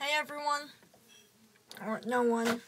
Hey everyone. Or no one.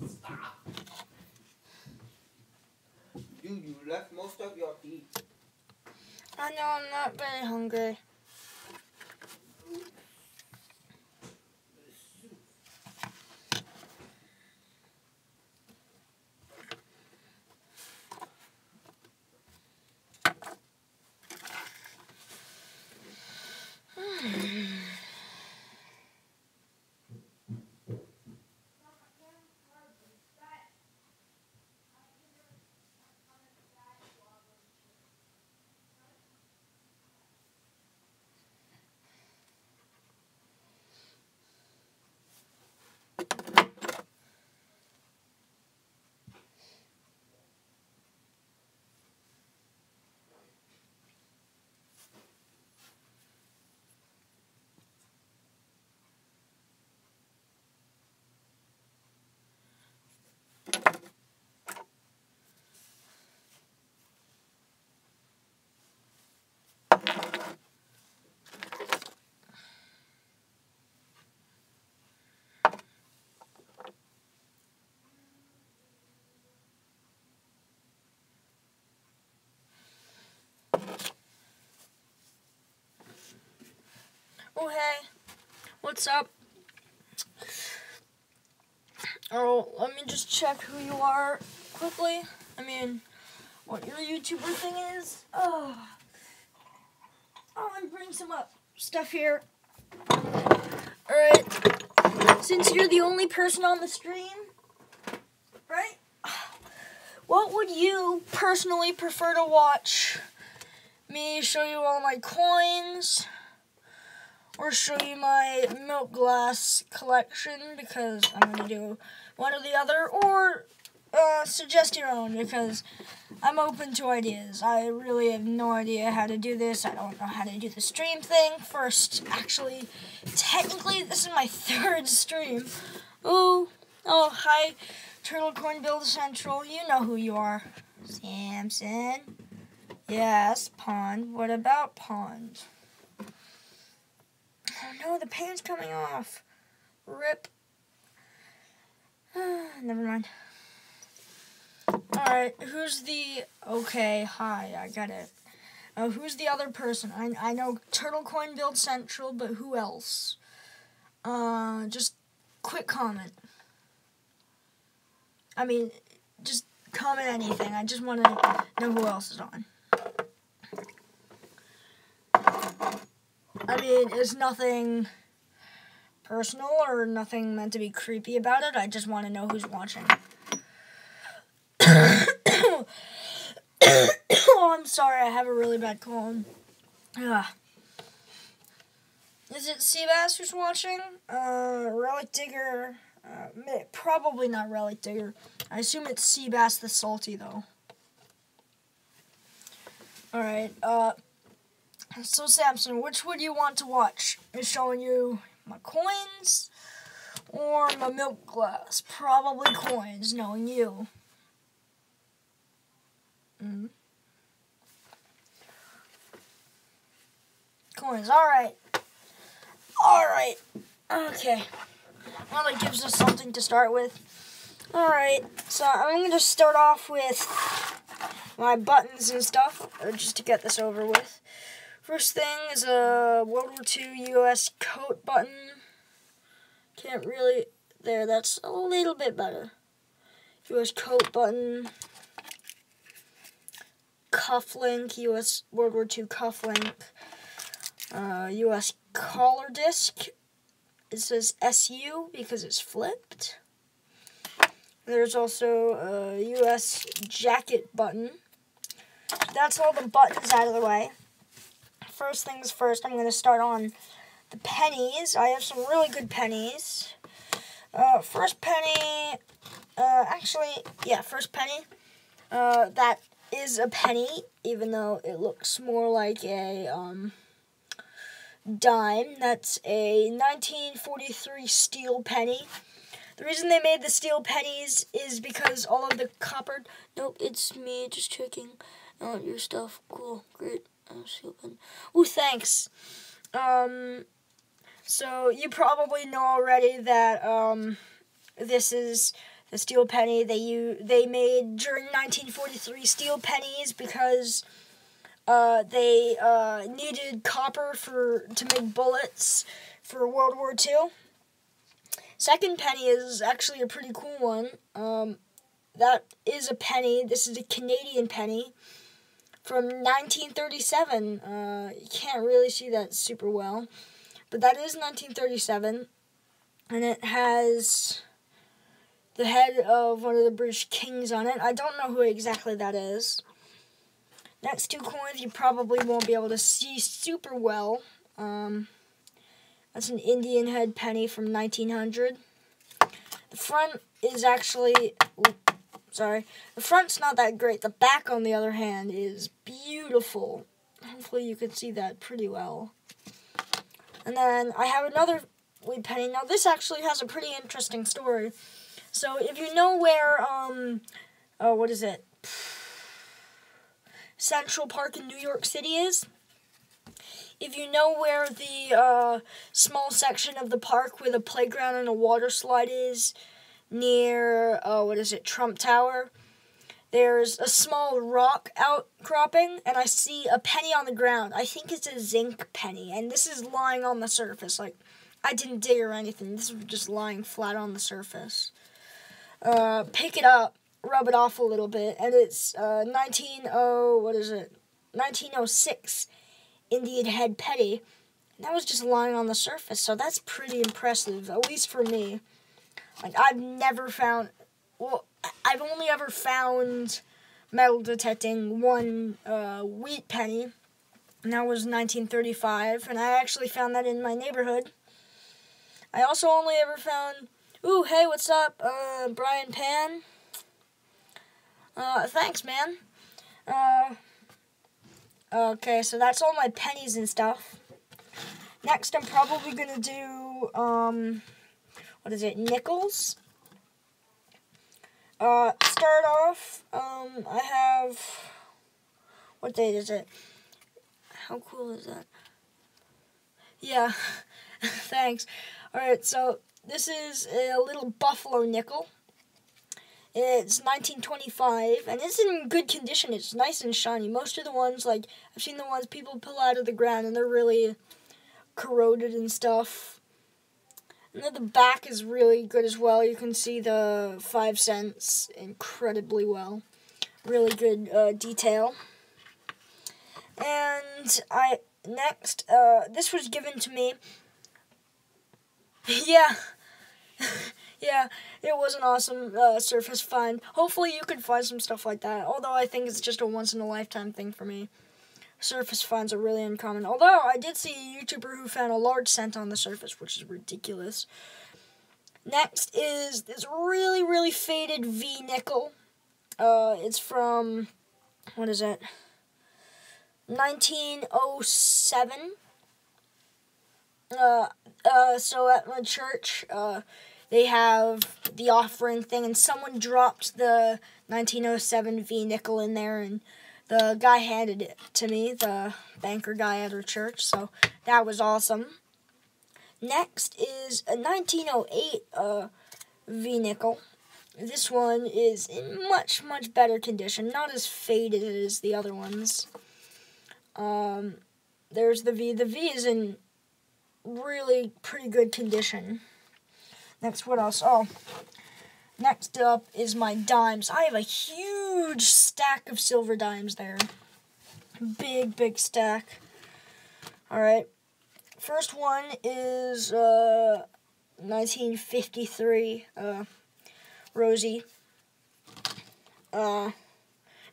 Stop. Dude, you left most of your teeth. I know I'm not very hungry. Oh, hey. What's up? Oh, let me just check who you are quickly. I mean, what your YouTuber thing is. Oh, let me bring some stuff here. Alright. Since you're the only person on the stream, right? What would you personally prefer to watch? Me show you all my coins? Or show you my milk glass collection, because I'm going to do one or the other, or suggest your own, because I'm open to ideas. I really have no idea how to do this. I don't know how to do the stream thing. Actually, technically, this is my third stream. Oh, hi, Turtle Coin Build Central. You know who you are. Samson. Yes, Pond. What about Pond? Oh no, the paint's coming off. Rip. Never mind. Alright, who's the... Okay, hi, I got it. Who's the other person? I know Turtle Coin Build Central, but who else? Just quick comment. I mean, just comment anything. I just want to know who else is on. I mean, it's nothing personal or nothing meant to be creepy about it. I just want to know who's watching. I'm sorry, I have a really bad cold. Ugh. Is it Seabass who's watching? Relic Digger. Probably not Relic Digger. I assume it's Seabass the Salty, though. Alright, so Samson, which would you want to watch? Is showing you my coins or my milk glass? Probably coins, knowing you. Coins, alright. Alright. Okay. Well, that gives us something to start with. Alright, so I'm going to start off with my buttons and stuff, just to get this over with. First thing is a World War II U.S. coat button. Can't really... There, that's a little bit better. U.S. coat button. Cufflink, U.S. World War II cufflink. U.S. collar disc. It says SU because it's flipped. There's also a U.S. jacket button. That's all the buttons out of the way. First things first, I'm going to start on the pennies. I have some really good pennies. First penny, first penny. That is a penny, even though it looks more like a dime. That's a 1943 steel penny. The reason they made the steel pennies is because all of the copper... Nope, it's me just checking out your stuff. Cool, great. Steel pen. Ooh, thanks. So you probably know already that this is the steel penny they made during 1943 steel pennies because they needed copper to make bullets for World War II. Second penny is actually a pretty cool one. That is a penny. This is a Canadian penny from 1937. You can't really see that super well, but that is 1937, and it has the head of one of the British kings on it. I don't know who exactly that is. Next two coins you probably won't be able to see super well. That's an Indian head penny from 1900. The front is actually... the front's not that great. The back, on the other hand, is beautiful. Hopefully you can see that pretty well. And then I have another weed penny. Now, this actually has a pretty interesting story. So, if you know where, Central Park in New York City is? If you know where the small section of the park where the playground and a water slide is, near, Trump Tower, there's a small rock outcropping, and I see a penny on the ground. I think it's a zinc penny, and this is lying on the surface. Like, I didn't dig or anything. This was just lying flat on the surface. Pick it up, rub it off a little bit, and it's 1906 Indian head penny. And that was just lying on the surface, so that's pretty impressive, at least for me. Like, I've only ever found metal detecting one wheat penny, and that was 1935, and I actually found that in my neighborhood. I also only ever found... Ooh, hey, what's up, Brian Pan? Thanks, man. Okay, so that's all my pennies and stuff. Next, I'm probably gonna do, nickels. Start off, I have, what date is it? How cool is that? Yeah, thanks. Alright, so this is a little buffalo nickel. It's 1925, and it's in good condition. It's nice and shiny. Most of the ones, I've seen the ones people pull out of the ground, and they're really corroded and stuff. And then the back is really good as well. You can see the 5 cents incredibly well. Really good detail. And next, this was given to me. Yeah. Yeah, it was an awesome Surface find. Hopefully you can find some stuff like that, although I think it's just a once-in-a-lifetime thing for me. Surface finds are really uncommon. Although, I did see a YouTuber who found a large cent on the surface, which is ridiculous. Next is this really, really faded V nickel. It's from, what is it? 1907. So at my church, they have the offering thing, and someone dropped the 1907 V nickel in there, and the guy handed it to me, the banker guy at our church, so that was awesome. Next is a 1908 V nickel. This one is in much, much better condition, not as faded as the other ones. There's the V. The V is in really pretty good condition. Next, what else? Oh, next up is my dimes. I have a huge stack of silver dimes there. Big, big stack. Alright. First one is 1953 Rosie.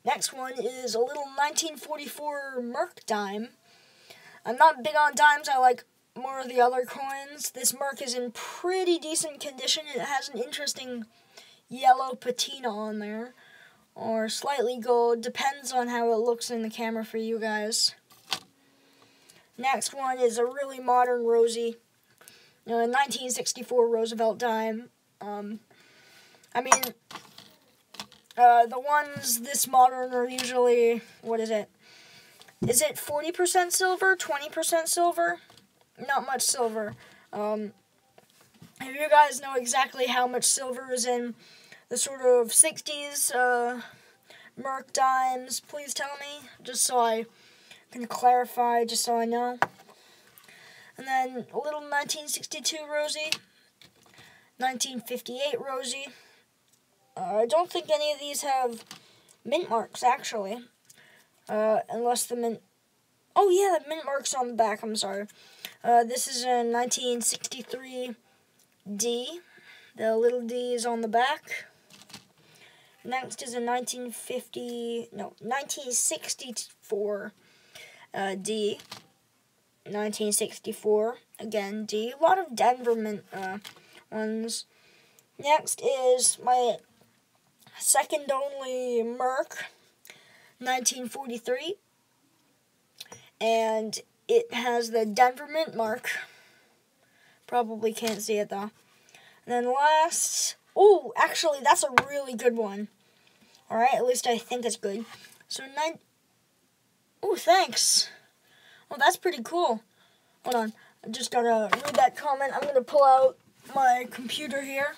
Next one is a little 1944 Merc dime. I'm not big on dimes. I like more of the other coins. This Merc is in pretty decent condition. It has an interesting yellow patina on there, or slightly gold, depends on how it looks in the camera for you guys. Next one is a really modern Rosie, 1964 Roosevelt dime. The ones this modern are usually, what is it? Is it 40% silver, 20% silver? Not much silver. If you guys know exactly how much silver is in the sort of 60s Merc dimes, please tell me, just so I can clarify, just so I know. And then a little 1962 Rosie, 1958 Rosie. I don't think any of these have mint marks, actually. Unless the mint... Oh, yeah, the mint mark's on the back, I'm sorry. This is a 1963 D. The little D is on the back. Next is a 1964 D. 1964, again, D. A lot of Denver mint ones. Next is my second only Merc, 1943. And it has the Denver mint mark. Probably can't see it though. And then last, oh, actually that's a really good one. Alright, at least I think it's good. So oh, thanks. Well, that's pretty cool. Hold on, I just gotta read that comment. I'm gonna pull out my computer here.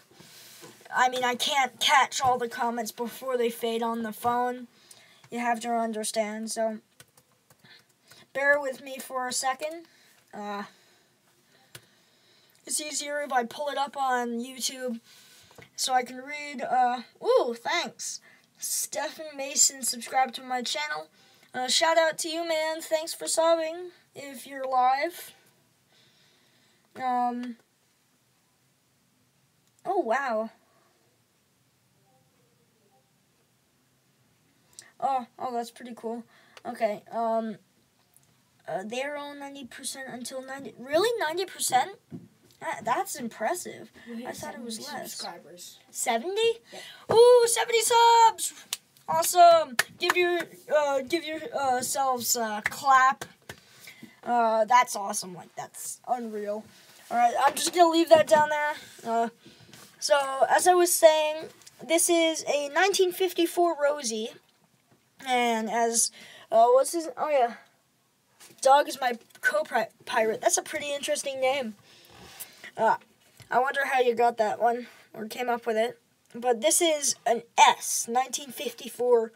I mean, I can't catch all the comments before they fade on the phone. You have to understand, so bear with me for a second. It's easier if I pull it up on YouTube so I can read. Ooh, thanks. Stephen Mason subscribed to my channel. Shout out to you, man. Thanks for subbing if you're live. Oh, wow. Oh, that's pretty cool. Okay, they're all 90% until 90. Really, 90%? That's impressive. I thought it was less. Subscribers. 70? Yeah. Ooh, 70 subs! Awesome. Give yourselves a clap. That's awesome. Like, that's unreal. All right, I'm just gonna leave that down there. So as I was saying, this is a 1954 Rosie, and as what's his? Oh yeah, Dog is my co-pirate. That's a pretty interesting name. I wonder how you got that one or came up with it. But this is an S, 1954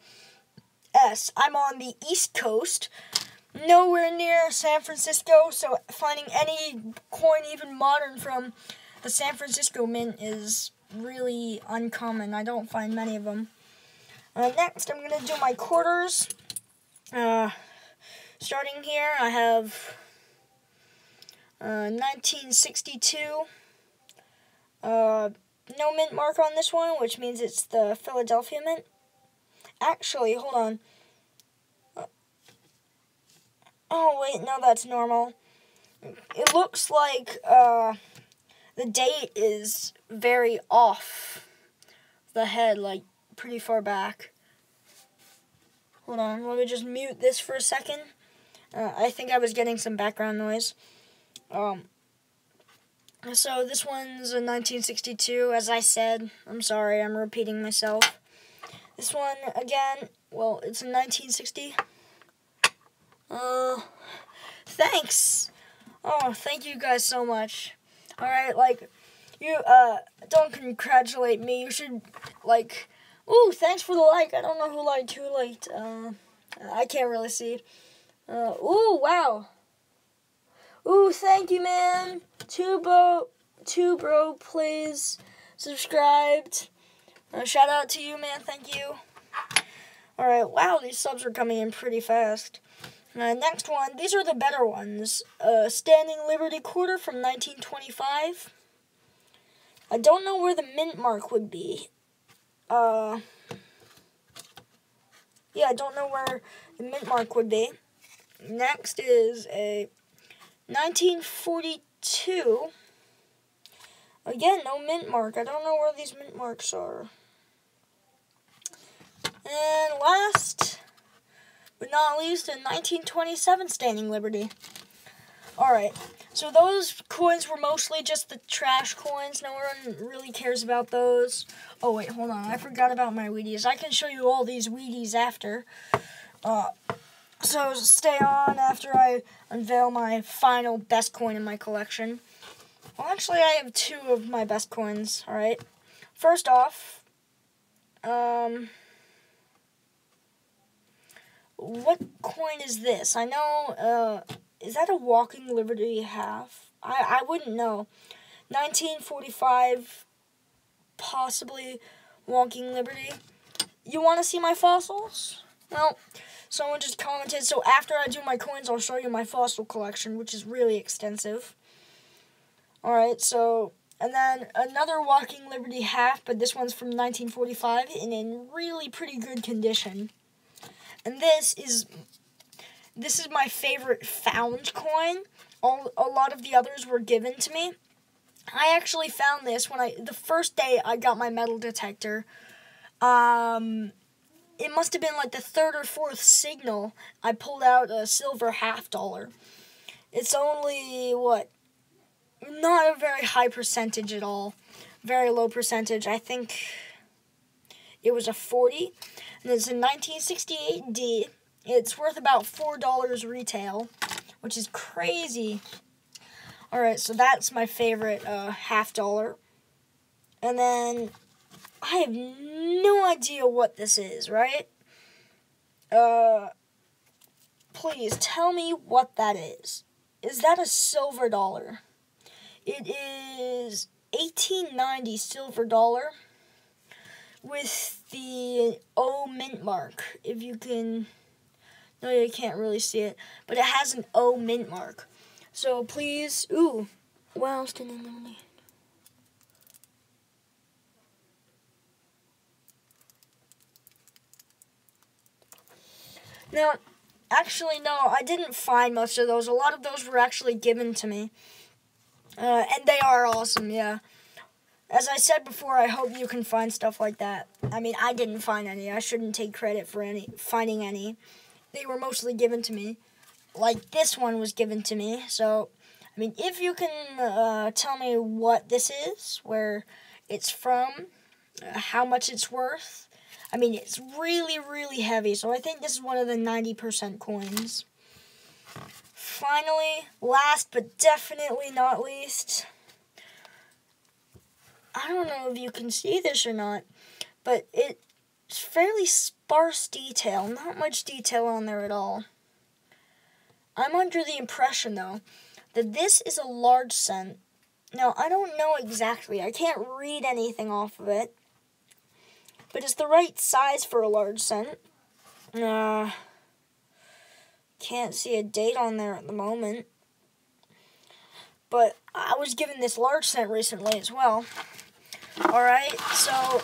S. I'm on the East Coast, nowhere near San Francisco, so finding any coin, even modern, from the San Francisco Mint is really uncommon. I don't find many of them. Next, I'm going to do my quarters. Starting here, I have 1962 no mint mark on this one, which means it's the Philadelphia mint. Actually, hold on. Oh, wait, no, that's normal. It looks like the date is very off the head, like pretty far back. Hold on, let me just mute this for a second. I think I was getting some background noise. So this one's a 1962, as I said. I'm sorry, I'm repeating myself. This one, again, well, it's a 1960. Thanks. Oh, thank you guys so much. Alright, like, you, don't congratulate me. You should, like, ooh, thanks for the like. I don't know who liked. I can't really see. Ooh, wow. Ooh, thank you, man. Two bro plays subscribed. Shout out to you, man. Thank you. Alright, wow, these subs are coming in pretty fast. Next one, these are the better ones. Standing Liberty Quarter from 1925. I don't know where the mint mark would be. Yeah, I don't know where the mint mark would be. Next is a 1942. Again, no mint mark. I don't know where these mint marks are. And last but not least, a 1927 Standing Liberty. Alright, so those coins were mostly just the trash coins. No one really cares about those. Oh, wait, hold on. I forgot about my Wheaties. I can show you all these Wheaties after. So stay on after I unveil my final best coin in my collection. Well, actually, I have two of my best coins, alright? First off, what coin is this? I know, is that a Walking Liberty half? I wouldn't know. 1945, possibly Walking Liberty. You want to see my fossils? Well, someone just commented, so after I do my coins, I'll show you my fossil collection, which is really extensive. Alright, so, and then another Walking Liberty half, but this one's from 1945 and in really pretty good condition. And this is my favorite found coin. A lot of the others were given to me. I actually found this the first day I got my metal detector. It must have been like the third or fourth signal. I pulled out a silver $50. It's only, not a very high percentage at all. Very low percentage. I think it was a 40. And it's a 1968D. It's worth about $4 retail, which is crazy. Alright, so that's my favorite $50. And then I have no idea what this is, right? Please tell me what that is. Is that a silver dollar? It is 1890 silver dollar with the O mint mark. If you can, no, you can't really see it, but it has an O mint mark. So please, ooh, what else did I need? Now, actually, no, I didn't find most of those. A lot of those were actually given to me. And they are awesome, yeah. As I said before, I hope you can find stuff like that. I mean, I didn't find any. I shouldn't take credit for finding any. They were mostly given to me. Like, this one was given to me. So, I mean, if you can tell me what this is, where it's from, how much it's worth. I mean, it's really, really heavy. So I think this is one of the 90% coins. Finally, last but definitely not least, I don't know if you can see this or not, but it's fairly sparse detail, not much detail on there at all. I'm under the impression, though, that this is a large cent. Now, I don't know exactly, I can't read anything off of it, but it's the right size for a large cent. Can't see a date on there at the moment. But I was given this large cent recently as well. Alright, so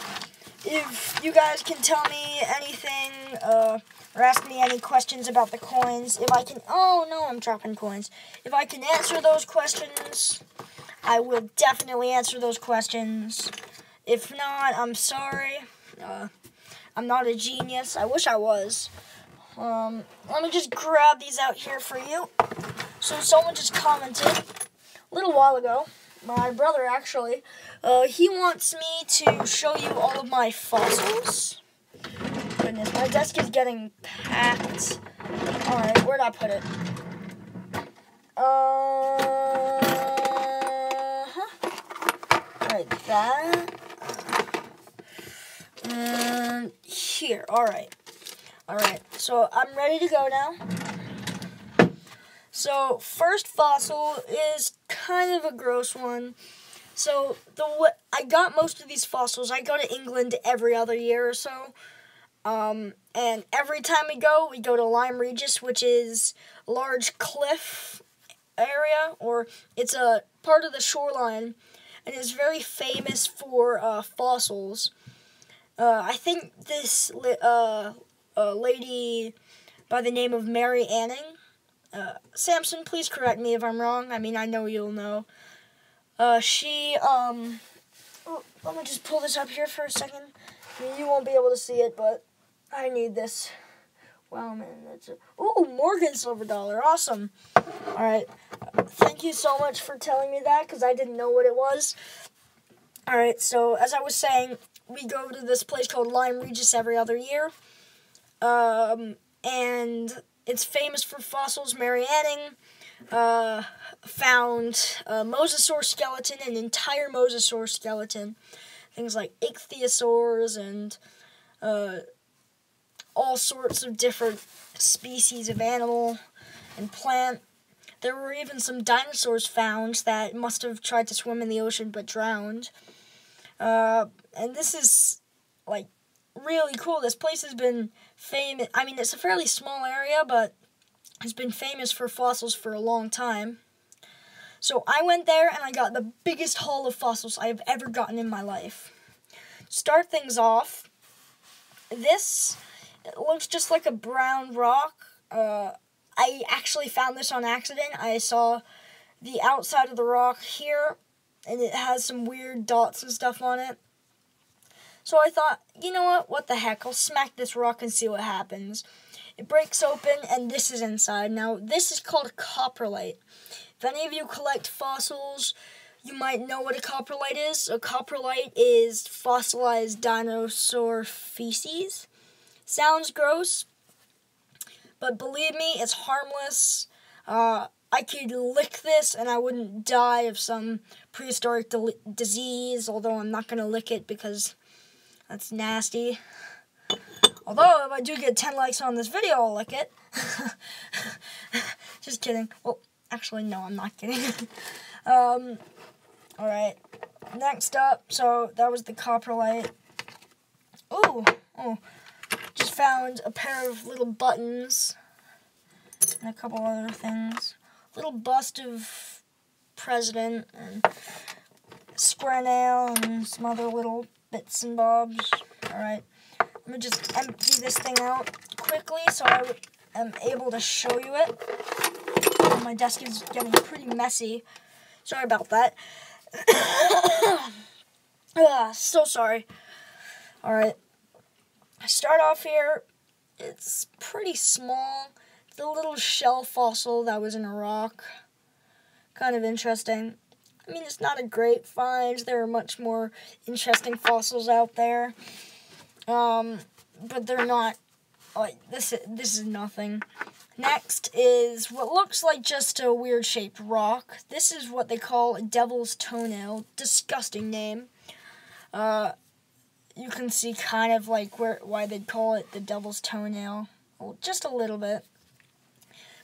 if you guys can tell me anything, or ask me any questions about the coins, if I can, oh no, I'm dropping coins. If I can answer those questions, I will definitely answer those questions. If not, I'm sorry. I'm not a genius. I wish I was. Let me just grab these out here for you. So someone just commented a little while ago, my brother actually, he wants me to show you all of my fossils. Goodness, my desk is getting packed. Alright, where'd I put it? Like that. And here, alright. Alright, so I'm ready to go now. So, first fossil is kind of a gross one. So, I got most of these fossils. I go to England every other year or so. And every time we go to Lyme Regis, which is a large cliff area, or it's a part of the shoreline, and is very famous for fossils. I think this lady by the name of Mary Anning, Samson, please correct me if I'm wrong. I mean, I know you'll know. She, let me just pull this up here for a second. I mean, you won't be able to see it, but I need this. Wow, man, that's it. Ooh, Morgan silver dollar, awesome. All right, thank you so much for telling me that, because I didn't know what it was. All right, so as I was saying, we go to this place called Lyme Regis every other year, and it's famous for fossils. Mary Anning found a mosasaur skeleton, an entire mosasaur skeleton, things like ichthyosaurs and all sorts of different species of animal and plant. There were even some dinosaurs found that must have tried to swim in the ocean but drowned. And this is, like, really cool. This place has been famous. I mean, it's a fairly small area, but it's been famous for fossils for a long time. So I went there and I got the biggest haul of fossils I have ever gotten in my life. Start things off, this looks just like a brown rock. I actually found this on accident. I saw the outside of the rock here, and it has some weird dots and stuff on it. So I thought, you know what the heck, I'll smack this rock and see what happens. It breaks open, and this is inside. Now, this is called a coprolite. If any of you collect fossils, you might know what a coprolite is. A coprolite is fossilized dinosaur feces. Sounds gross, but believe me, it's harmless. I could lick this and I wouldn't die of some prehistoric disease, although I'm not going to lick it because that's nasty. Although, if I do get 10 likes on this video, I'll lick it. Just kidding. Well, actually, no, I'm not kidding. Alright. Next up, so that was the coprolite. Oh, just found a pair of little buttons and a couple other things. Little bust of president and square nail and some other little bits and bobs. Alright, let me just empty this thing out quickly so I am able to show you it. Oh, my desk is getting pretty messy. Sorry about that. So sorry. Alright. I start off here. It's pretty small. It's a little shell fossil that was in a rock. Kind of interesting. I mean, it's not a great find. There are much more interesting fossils out there. But they're not, like, this is nothing. Next is what looks like just a weird-shaped rock. This is what they call a devil's toenail. Disgusting name. You can see kind of like why they'd call it the devil's toenail. Well, just a little bit.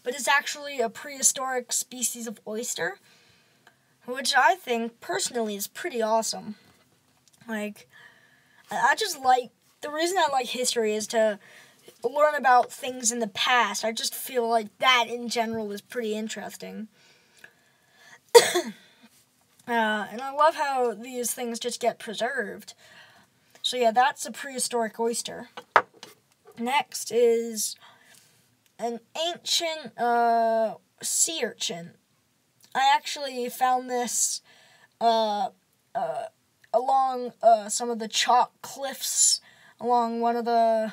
But it's actually a prehistoric species of oyster, which I think, personally, is pretty awesome. Like, I just like, the reason I like history is to learn about things in the past. I just feel like that, in general, is pretty interesting. And I love how these things just get preserved. So yeah, that's a prehistoric oyster. Next is an ancient sea urchin. I actually found this along some of the chalk cliffs along one of the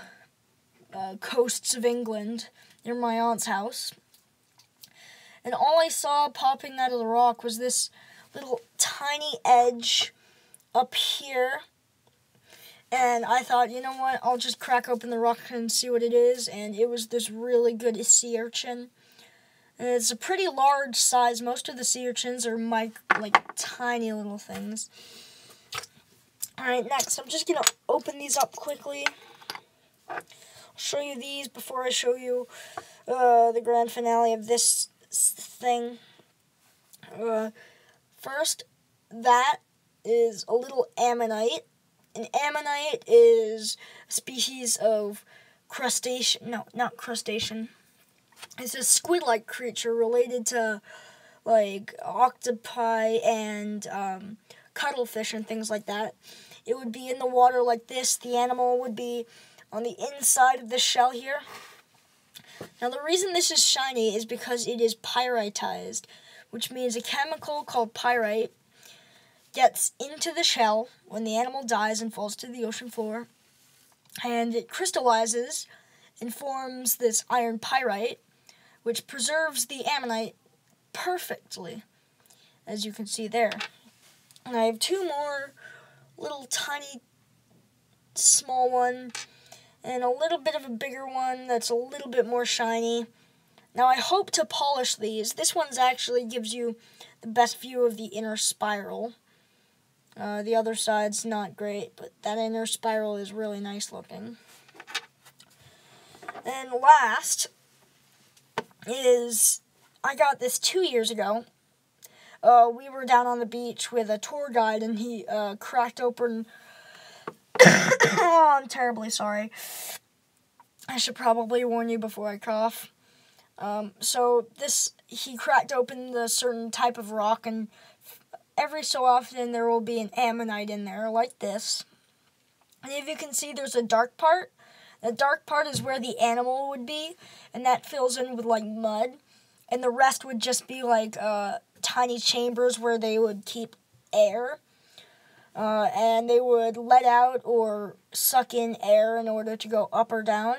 coasts of England near my aunt's house. And all I saw popping out of the rock was this little tiny edge up here. And I thought, you know what, I'll just crack open the rock and see what it is. And it was this really good sea urchin. And it's a pretty large size. Most of the sea urchins are like tiny little things. Alright, next, I'm just going to open these up quickly. I'll show you these before I show you the grand finale of this thing. First, that is a little ammonite. An ammonite is a species of crustacean. No, not crustacean. It's a squid-like creature related to, like, octopi and cuttlefish and things like that. It would be in the water like this. The animal would be on the inside of the shell here. Now, the reason this is shiny is because it is pyritized, which means a chemical called pyrite gets into the shell when the animal dies and falls to the ocean floor, and it crystallizes and forms this iron pyrite, which preserves the ammonite perfectly, as you can see there. And I have two more little tiny small one and a little bit of a bigger one that's a little bit more shiny. Now I hope to polish these. This one's actually gives you the best view of the inner spiral. The other side's not great, but that inner spiral is really nice looking. And last is, I got this 2 years ago. We were down on the beach with a tour guide, and he cracked open... Oh, I'm terribly sorry. I should probably warn you before I cough. He cracked open the certain type of rock, and every so often there will be an ammonite in there, like this. And if you can see, there's a dark part. The dark part is where the animal would be, and that fills in with, like, mud. And the rest would just be, like, tiny chambers where they would keep air. And they would let out or suck in air in order to go up or down.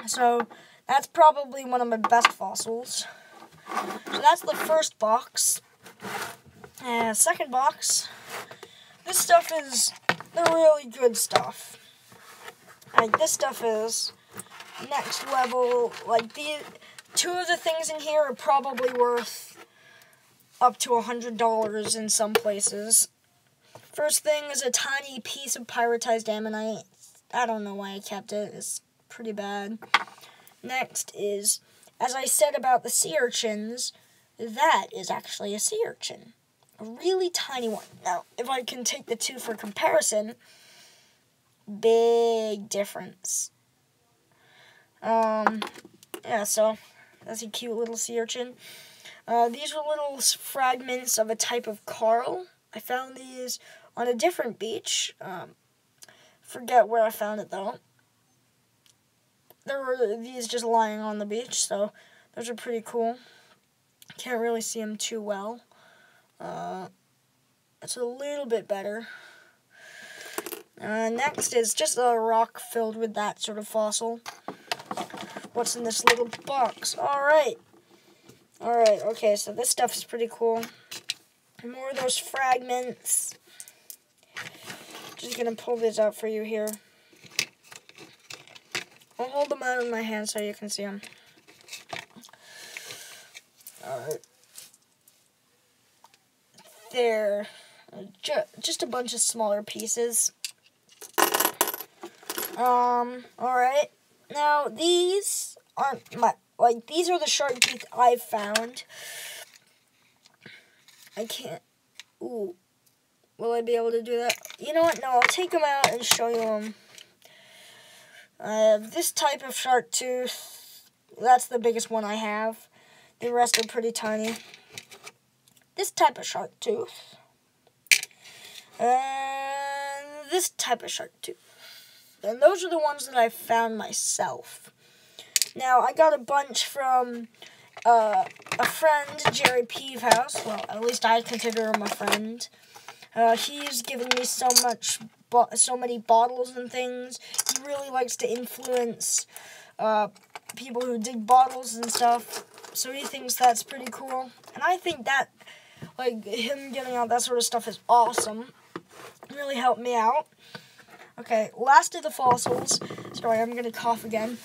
So that's probably one of my best fossils. So that's the first box. Second box, this stuff is the really good stuff. Like, this stuff is next level. Like, two of the things in here are probably worth up to $100 in some places. First thing is a tiny piece of pyritized ammonite. I don't know why I kept it. It's pretty bad. Next is, as I said about the sea urchins, that is actually a sea urchin. A really tiny one. Now, if I can take the two for comparison, big difference. Yeah, so that's a cute little sea urchin. These are little fragments of a type of coral. I found these on a different beach. Forget where I found it, though. There were these just lying on the beach, so those are pretty cool. Can't really see them too well. It's a little bit better. Next is just a rock filled with that sort of fossil. What's in this little box? Alright, okay, so this stuff is pretty cool. More of those fragments. Just gonna pull these out for you here. I'll hold them out in my hand so you can see them. Alright. They're just a bunch of smaller pieces. Alright. Now, these aren't these are the shark teeth I've found. I can't. Ooh. Will I be able to do that? You know what? No, I'll take them out and show you them. I have this type of shark tooth. That's the biggest one I have. The rest are pretty tiny. this type of shark tooth. And this type of shark tooth. And those are the ones that I found myself. Now, I got a bunch from a friend, Jerry Peevehouse. Well, at least I consider him a friend. He's given me so many bottles and things. He really likes to influence people who dig bottles and stuff. So he thinks that's pretty cool. And I think that, like, him giving out that sort of stuff is awesome. It really helped me out. Okay, last of the fossils. Sorry, I'm going to cough again.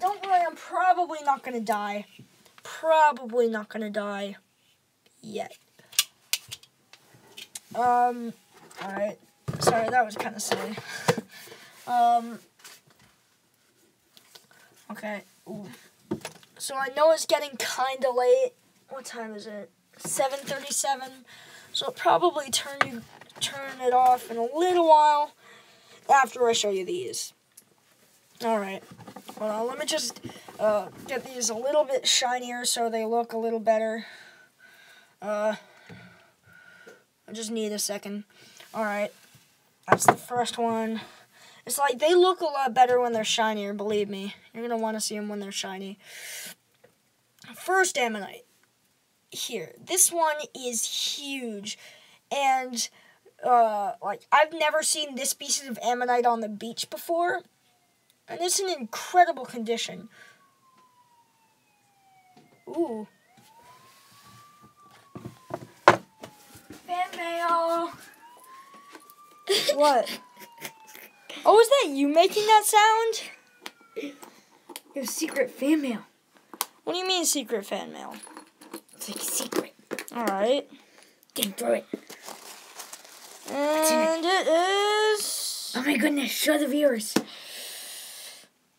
Don't worry, I'm probably not going to die. Probably not going to die yet. Alright. Sorry, that was kind of silly. Okay. Ooh. So I know it's getting kind of late. What time is it? 7:37. So I'll probably turn it off in a little while after I show you these. Alright. Well, let me just get these a little bit shinier so they look a little better. I just need a second. Alright. That's the first one. It's like they look a lot better when they're shinier, believe me. You're going to want to see them when they're shiny. First ammonite. Here. This one is huge. And, like, I've never seen this species of ammonite on the beach before. And it's in incredible condition. Ooh. Fan mail. What? Oh, is that you making that sound? It was secret fan mail. What do you mean secret fan mail? It's like a secret. Alright. Get through it. And it is... Oh my goodness, show the viewers.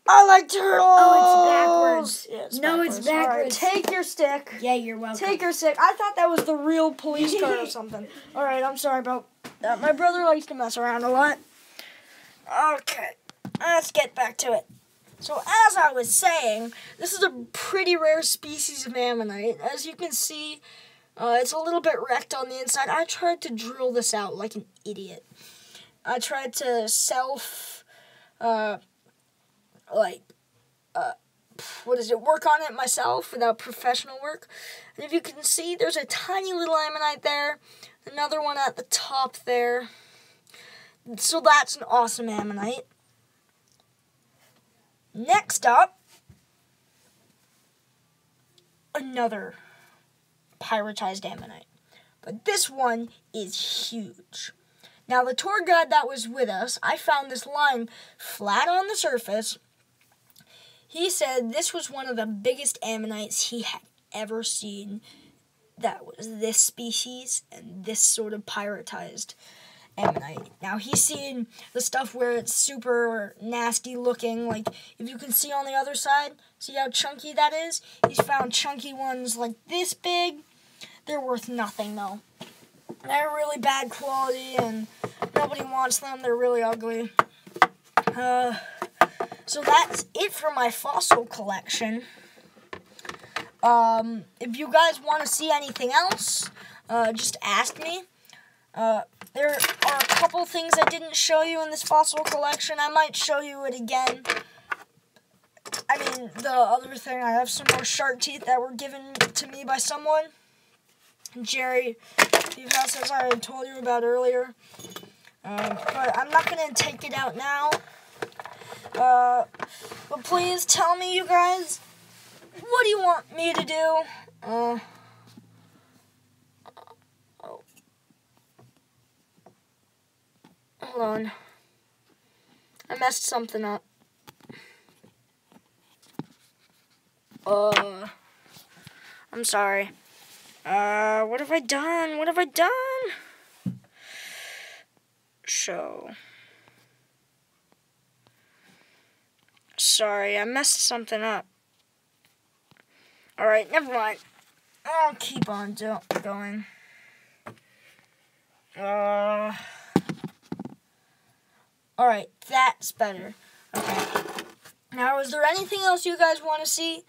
I like turtles! Oh, it's backwards. Yeah, it's No, backwards. it's backwards. Alright, take your stick. Yeah, you're welcome. Take your stick. I thought that was the real police card or something. Alright, I'm sorry about that. My brother likes to mess around a lot. Okay, let's get back to it. So as I was saying, this is a pretty rare species of ammonite. As you can see, it's a little bit wrecked on the inside. I tried to drill this out like an idiot. I tried to work on it myself without professional work. And if you can see, there's a tiny little ammonite there, another one at the top there. So that's an awesome ammonite. Next up, another pyritized ammonite. But this one is huge. Now, the tour guide that was with us, I found this line flat on the surface. He said this was one of the biggest ammonites he had ever seen that was this species and this sort of pyritized ammonite. Now, he's seen the stuff where it's super nasty looking, like if you can see on the other side, see how chunky that is? He's found chunky ones like this big. They're worth nothing, though. They're really bad quality, and nobody wants them. They're really ugly. So that's it for my fossil collection. If you guys want to see anything else, just ask me. There are a couple things I didn't show you in this fossil collection. I might show you it again. I mean, the other thing, I have some more shark teeth that were given to me by someone. Jerry Peevehouse, as I told you about earlier. But I'm not going to take it out now. But please tell me, you guys, what do you want me to do? Oh. Hold on. I messed something up. I'm sorry. What have I done? What have I done? Show. Sorry, I messed something up. Alright, never mind. I'll keep on going. Alright, that's better. Okay. Now, is there anything else you guys want to see?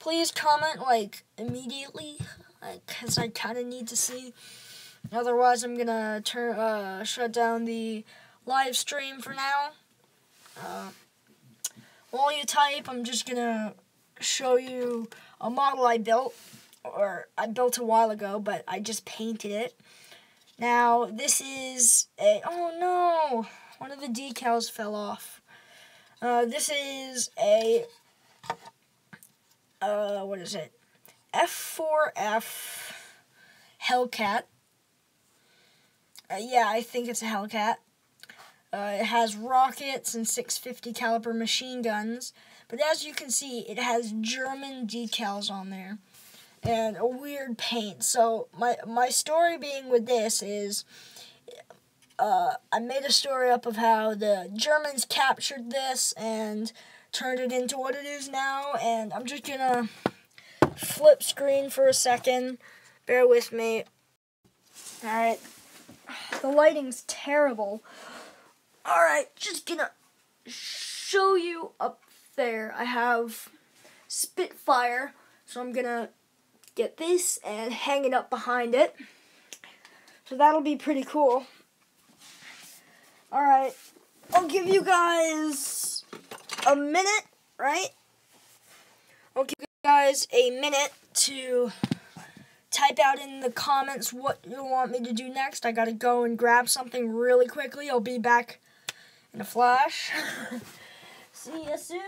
please comment like immediately, because I kind of need to see. Otherwise, I'm gonna shut down the live stream for now. While you type, I'm just gonna show you a model I built, or I built a while ago, but I just painted it. Now, this is a, oh no, one of the decals fell off. This is a, what is it? F4F Hellcat. Yeah, I think it's a Hellcat. It has rockets and 650 caliber machine guns, but as you can see, it has German decals on there and a weird paint. So my story being with this is, I made a story up of how the Germans captured this and turned it into what it is now, and I'm just gonna flip screen for a second. Bear with me. Alright. The lighting's terrible. Alright, just gonna show you up there. I have Spitfire, so I'm gonna get this and hang it up behind it. So that'll be pretty cool. Alright, I'll give you guys a minute, right? I'll give you guys a minute to type out in the comments what you want me to do next. I gotta go and grab something really quickly. I'll be back in a flash. See you soon.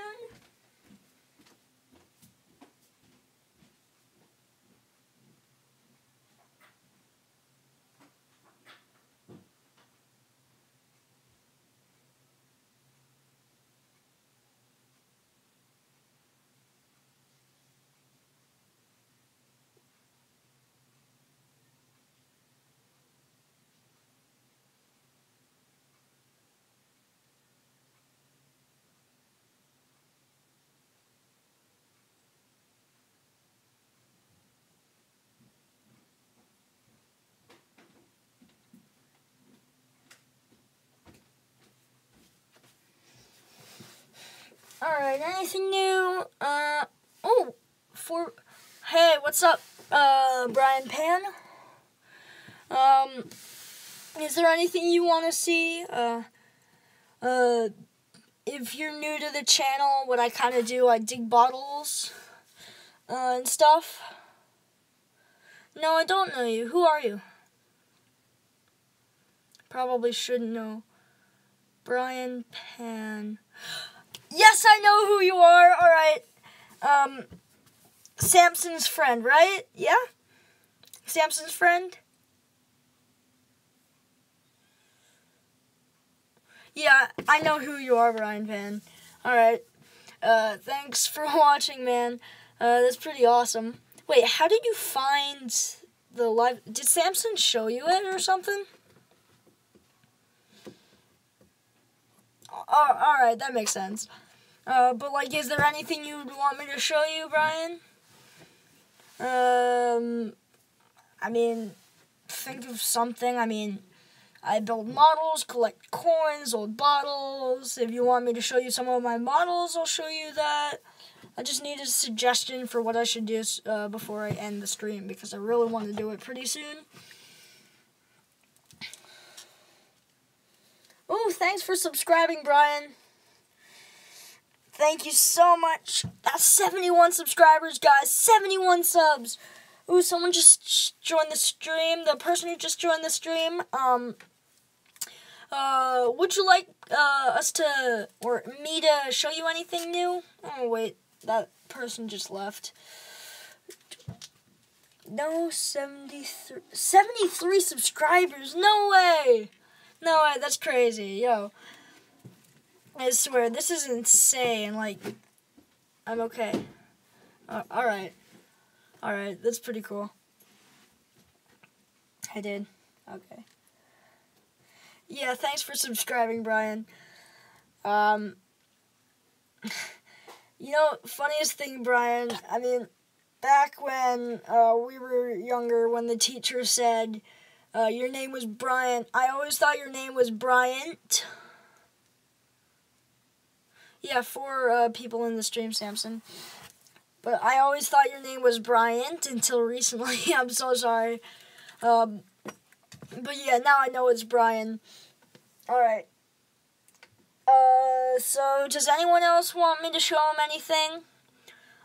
Alright, anything new? Hey, what's up, Brian Pan? Is there anything you want to see? If you're new to the channel, what I kind of do, I dig bottles, and stuff. No, I don't know you. Who are you? Probably shouldn't know. Brian Pan. Yes, I know who you are. Alright. Samson's friend, right? Yeah? Samson's friend? Yeah, I know who you are, Brian Pan. Alright. Thanks for watching, man. That's pretty awesome. Wait, how did you find the live... Did Samson show you it or something? Alright, that makes sense. But, like, is there anything you would want me to show you, Brian? I mean, think of something. I mean, I build models, collect coins, old bottles. If you want me to show you some of my models, I'll show you that. I just need a suggestion for what I should do before I end the stream, because I really want to do it pretty soon. Ooh, thanks for subscribing, Brian. Thank you so much. That's 71 subscribers, guys. 71 subs. Ooh, someone just joined the stream. The person who just joined the stream, would you like us to, or me to show you anything new? Oh, wait, that person just left. No, 73 subscribers. No way. No way, that's crazy. Yo, I swear, this is insane. Like, I'm okay. Alright. Alright, that's pretty cool. I did. Okay. Yeah, thanks for subscribing, Brian. You know, funniest thing, Brian, I mean, back when we were younger, when the teacher said your name was Brian, I always thought your name was Bryant. Yeah, 4 people in the stream, Samson. But I always thought your name was Bryant until recently. I'm so sorry. But yeah, now I know it's Brian. Alright. So does anyone else want me to show them anything?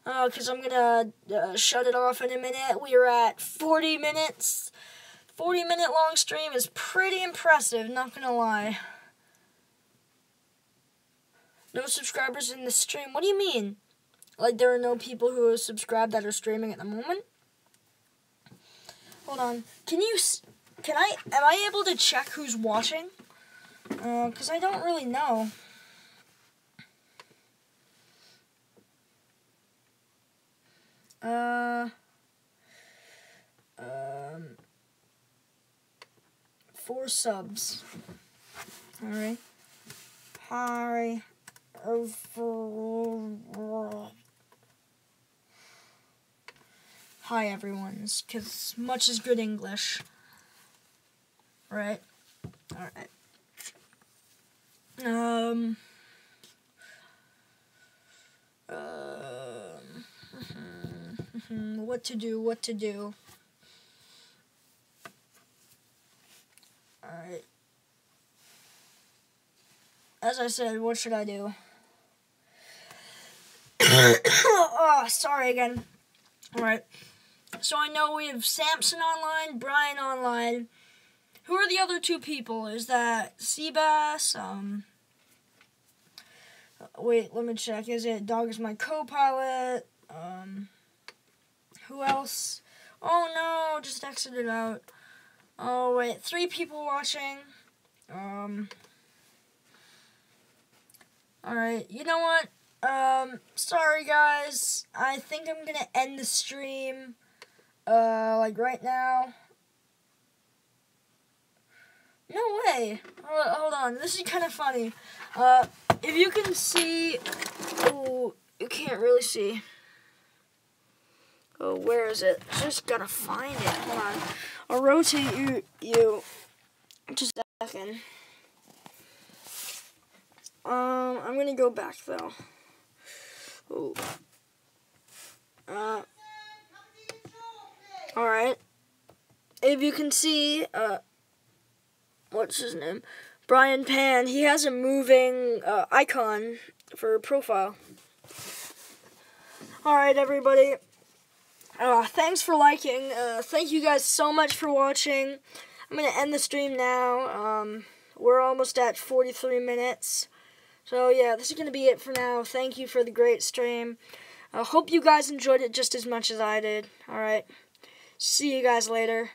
Because I'm going to shut it off in a minute. We are at 40 minutes. 40-minute long stream is pretty impressive, not going to lie. No subscribers in the stream. What do you mean? Like there are no people who are subscribed that are streaming at the moment? Hold on. Am I able to check who's watching? Because I don't really know. Four subs. Alright. Hi. Hi everyone, because much is good English. Right? Alright. What to do. Alright. As I said, what should I do? Oh, sorry again. Alright. So I know we have Samson online, Brian online. Who are the other two people? Is that Seabass? Wait, let me check. Is it Dog is my co-pilot? Who else? Oh no, just exited out. Oh wait, 3 people watching. Alright, you know what? Sorry guys. I think I'm gonna end the stream, like right now. No way. Hold on, this is kind of funny. If you can see, oh, you can't really see. Oh, where is it? Just gotta find it. Hold on. I'll rotate you. Just a second. I'm gonna go back though. Oh. Alright. If you can see, what's his name? Brian Pan. He has a moving icon for profile. Alright, everybody. Thanks for liking. Thank you guys so much for watching. I'm going to end the stream now. We're almost at 43 minutes. So, yeah, this is going to be it for now. Thank you for the great stream. I hope you guys enjoyed it just as much as I did. Alright. See you guys later.